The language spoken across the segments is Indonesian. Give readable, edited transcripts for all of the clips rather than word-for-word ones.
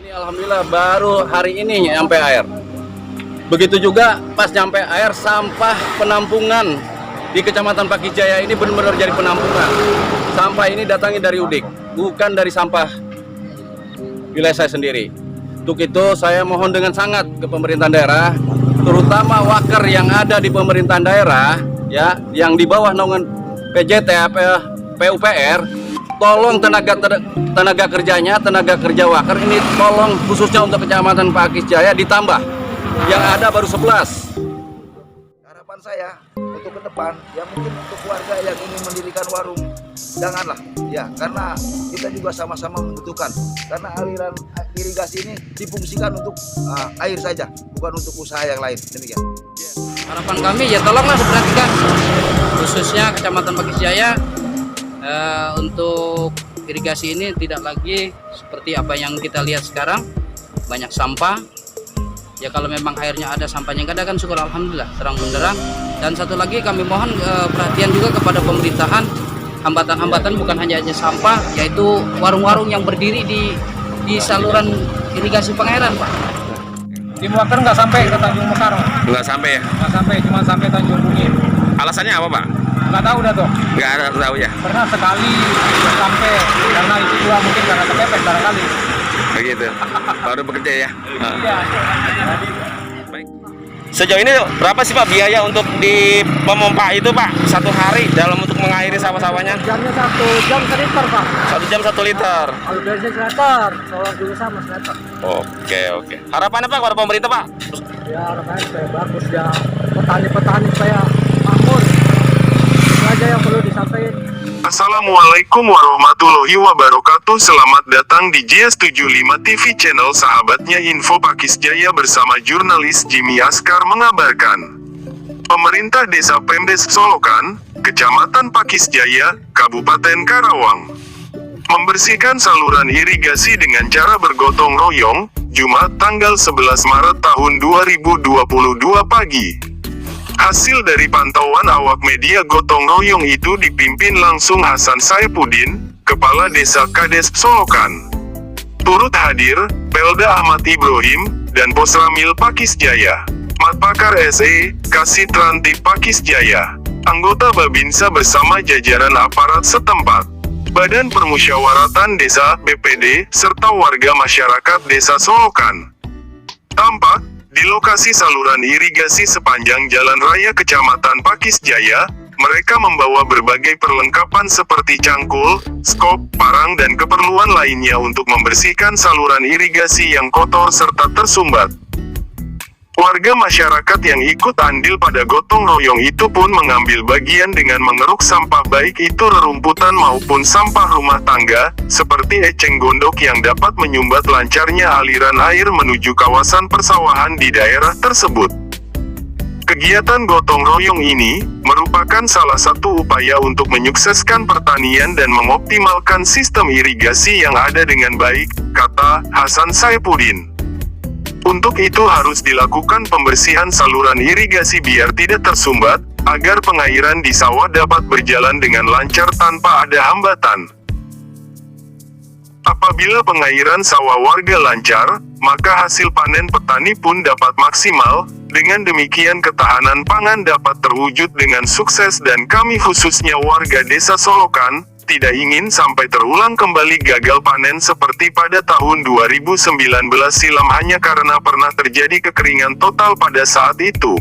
Ini alhamdulillah baru hari ini nyampe air. Begitu juga pas nyampe air, sampah penampungan di Kecamatan Pakisjaya ini benar-benar jadi penampungan. Sampah ini datangnya dari Udik, bukan dari sampah wilayah saya sendiri. Untuk itu saya mohon dengan sangat ke pemerintah daerah, terutama wakar yang ada di pemerintahan daerah, ya, yang di bawah naungan PJT, PUPR, tolong tenaga kerjanya, tenaga kerja wakar ini tolong khususnya untuk Kecamatan Pakisjaya ditambah. Yang ada baru 11. Harapan saya untuk ke depan, ya mungkin untuk warga yang ingin mendirikan warung, janganlah, ya, karena kita juga sama-sama membutuhkan. Karena aliran irigasi ini difungsikan untuk air saja, bukan untuk usaha yang lain. Demikian. Harapan kami ya tolonglah diperhatikan, khususnya Kecamatan Pakisjaya, untuk irigasi ini tidak lagi seperti apa yang kita lihat sekarang, banyak sampah. Ya kalau memang airnya ada, sampahnya nggak ada kan syukur alhamdulillah, terang benderang. Dan satu lagi kami mohon perhatian juga kepada pemerintahan, hambatan-hambatan bukan hanya sampah, yaitu warung-warung yang berdiri di saluran irigasi pengairan, Pak. Di Muaker nggak sampai ke Tanjung Mekar, Pak. Nggak sampai ya? Nggak sampai, cuma sampai Tanjung Bungin. Alasannya apa, Pak? Nggak tahu dah tuh. Nggak ada tahu ya? Pernah sekali sampai, karena itu juga mungkin karena kepepet barangkali. Begitu. Baru bekerja ya? Iya. Baik. Sejauh ini berapa sih Pak biaya untuk di pemompa itu Pak? Satu hari dalam untuk mengairi sawah-sawahnya? Jamnya 1 jam 1 liter, Pak. 1 jam 1 liter. Kalau bensin 1 liter, solar juga sama 1 liter. Oke. Harapannya Pak kepada pemerintah Pak? Ya harapannya supaya bagus ya, petani-petani supaya makmur. Itu aja yang perlu disampaikan. Assalamualaikum warahmatullahi wabarakatuh. Selamat datang di JS75 TV channel sahabatnya Info Pakisjaya bersama jurnalis Jimmy Askar mengabarkan. Pemerintah Desa Pemdes Solokan, Kecamatan Pakisjaya, Kabupaten Karawang, membersihkan saluran irigasi dengan cara bergotong royong, Jumat tanggal 11 Maret tahun 2022 pagi. Hasil dari pantauan awak media gotong royong itu dipimpin langsung Hasan Saipuddin, Kepala Desa Kades Solokan. Turut hadir, Pelda Ahmad Ibrahim, dan Posramil Pakisjaya, Matpakar SE, Kasih Trantip Pakisjaya, anggota Babinsa bersama jajaran aparat setempat, Badan Permusyawaratan Desa, BPD, serta warga masyarakat Desa Solokan. Tampak, di lokasi saluran irigasi sepanjang Jalan Raya Kecamatan Pakisjaya, mereka membawa berbagai perlengkapan seperti cangkul, skop, parang dan keperluan lainnya untuk membersihkan saluran irigasi yang kotor serta tersumbat. Warga masyarakat yang ikut andil pada gotong royong itu pun mengambil bagian dengan mengeruk sampah baik itu rerumputan maupun sampah rumah tangga, seperti eceng gondok yang dapat menyumbat lancarnya aliran air menuju kawasan persawahan di daerah tersebut. Kegiatan gotong royong ini merupakan salah satu upaya untuk menyukseskan pertanian dan mengoptimalkan sistem irigasi yang ada dengan baik, kata Hasan Saipuddin. Untuk itu harus dilakukan pembersihan saluran irigasi biar tidak tersumbat, agar pengairan di sawah dapat berjalan dengan lancar tanpa ada hambatan. Apabila pengairan sawah warga lancar, maka hasil panen petani pun dapat maksimal. Dengan demikian ketahanan pangan dapat terwujud dengan sukses dan kami khususnya warga Desa Solokan, tidak ingin sampai terulang kembali gagal panen seperti pada tahun 2019 silam hanya karena pernah terjadi kekeringan total pada saat itu.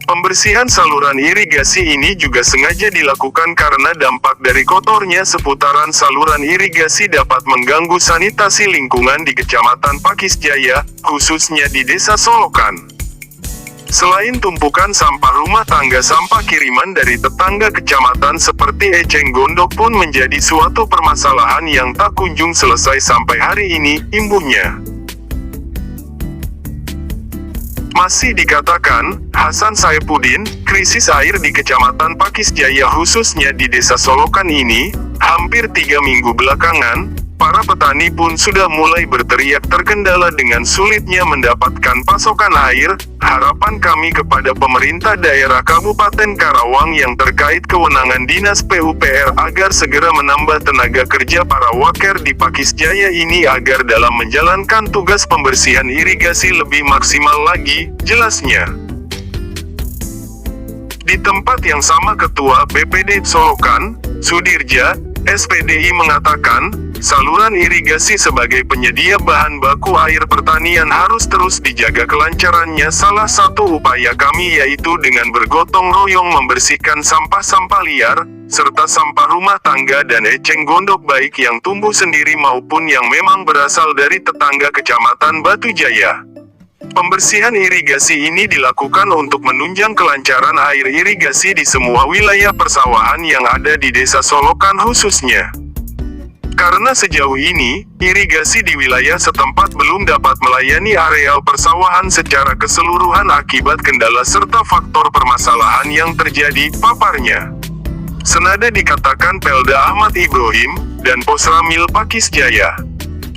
Pembersihan saluran irigasi ini juga sengaja dilakukan karena dampak dari kotornya seputaran saluran irigasi dapat mengganggu sanitasi lingkungan di Kecamatan Pakisjaya, khususnya di Desa Solokan. Selain tumpukan sampah rumah tangga, sampah kiriman dari tetangga kecamatan seperti eceng gondok pun menjadi suatu permasalahan yang tak kunjung selesai sampai hari ini, imbuhnya. Masih dikatakan, Hasan Saipuddin, krisis air di Kecamatan Pakisjaya khususnya di Desa Solokan ini, hampir 3 minggu belakangan, Para petani pun sudah mulai berteriak terkendala dengan sulitnya mendapatkan pasokan air. Harapan kami kepada pemerintah daerah Kabupaten Karawang yang terkait kewenangan Dinas PUPR agar segera menambah tenaga kerja para waker di Pakis Jaya ini agar dalam menjalankan tugas pembersihan irigasi lebih maksimal lagi, jelasnya. Di tempat yang sama Ketua BPD Solokan, Sudirja, SPDI mengatakan, saluran irigasi sebagai penyedia bahan baku air pertanian harus terus dijaga kelancarannya. Salah satu upaya kami yaitu dengan bergotong royong membersihkan sampah-sampah liar, serta sampah rumah tangga dan eceng gondok baik yang tumbuh sendiri maupun yang memang berasal dari tetangga Kecamatan Batu Jaya. Pembersihan irigasi ini dilakukan untuk menunjang kelancaran air irigasi di semua wilayah persawahan yang ada di Desa Solokan khususnya. Karena sejauh ini, irigasi di wilayah setempat belum dapat melayani areal persawahan secara keseluruhan akibat kendala serta faktor permasalahan yang terjadi, paparnya. Senada dikatakan Pelda Ahmad Ibrahim dan Posramil Pakis Jaya.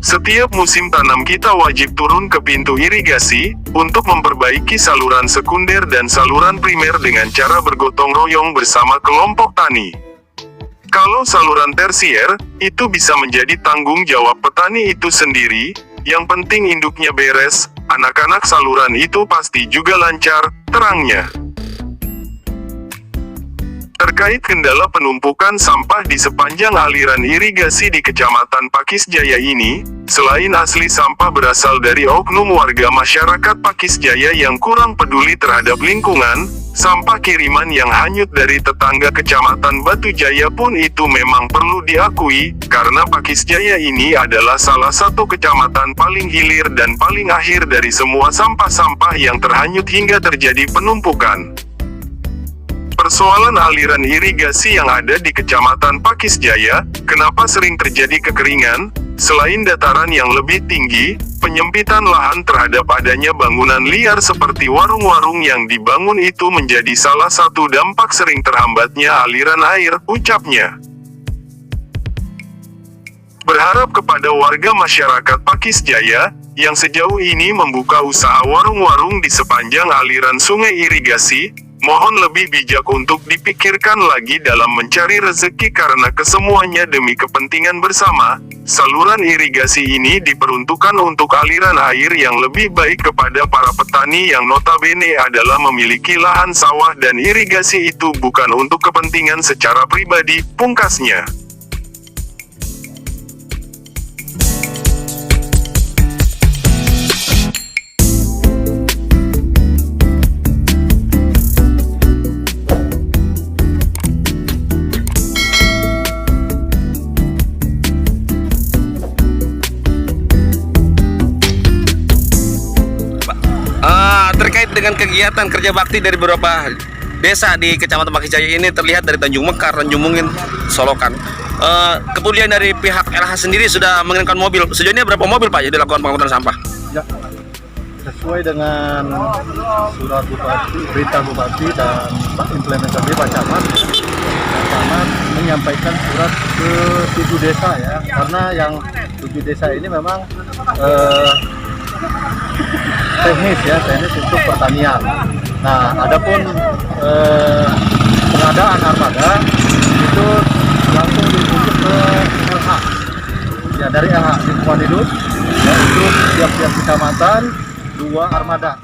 Setiap musim tanam kita wajib turun ke pintu irigasi, untuk memperbaiki saluran sekunder dan saluran primer dengan cara bergotong royong bersama kelompok tani. Kalau saluran tersier, itu bisa menjadi tanggung jawab petani itu sendiri, yang penting induknya beres, anak-anak saluran itu pasti juga lancar, terangnya. Terkait kendala penumpukan sampah di sepanjang aliran irigasi di Kecamatan Pakis Jaya ini, selain asli sampah berasal dari oknum warga masyarakat Pakis Jaya yang kurang peduli terhadap lingkungan, sampah kiriman yang hanyut dari tetangga Kecamatan Batu Jaya pun itu memang perlu diakui, karena Pakis Jaya ini adalah salah satu kecamatan paling hilir dan paling akhir dari semua sampah-sampah yang terhanyut hingga terjadi penumpukan. Persoalan aliran irigasi yang ada di Kecamatan Pakis Jaya, kenapa sering terjadi kekeringan? Selain dataran yang lebih tinggi, penyempitan lahan terhadap adanya bangunan liar seperti warung-warung yang dibangun itu menjadi salah satu dampak sering terhambatnya aliran air, ucapnya. Berharap kepada warga masyarakat Pakis Jaya, yang sejauh ini membuka usaha warung-warung di sepanjang aliran sungai irigasi, mohon lebih bijak untuk dipikirkan lagi dalam mencari rezeki karena kesemuanya demi kepentingan bersama. Saluran irigasi ini diperuntukkan untuk aliran air yang lebih baik kepada para petani yang notabene adalah memiliki lahan sawah dan irigasi itu bukan untuk kepentingan secara pribadi, pungkasnya. Terkait dengan kegiatan kerja bakti dari beberapa desa di Kecamatan Pakis Jaya ini terlihat dari Tanjung Mekar, Tanjung Mungin, Solokan. Kemudian dari pihak LH sendiri sudah mengirimkan mobil. Sejauh ini berapa mobil Pak yang dilakukan pengangkutan sampah? Ya, sesuai dengan surat bupati, berita bupati dan implementasi Pak Camat menyampaikan surat ke 7 desa ya, karena yang 7 desa ini memang teknis untuk pertanian. Nah, adapun pengadaan armada itu langsung ditunjuk ke LH. Ya, dari LH lingkungan hidup, ya, untuk tiap-tiap kecamatan 2 armada.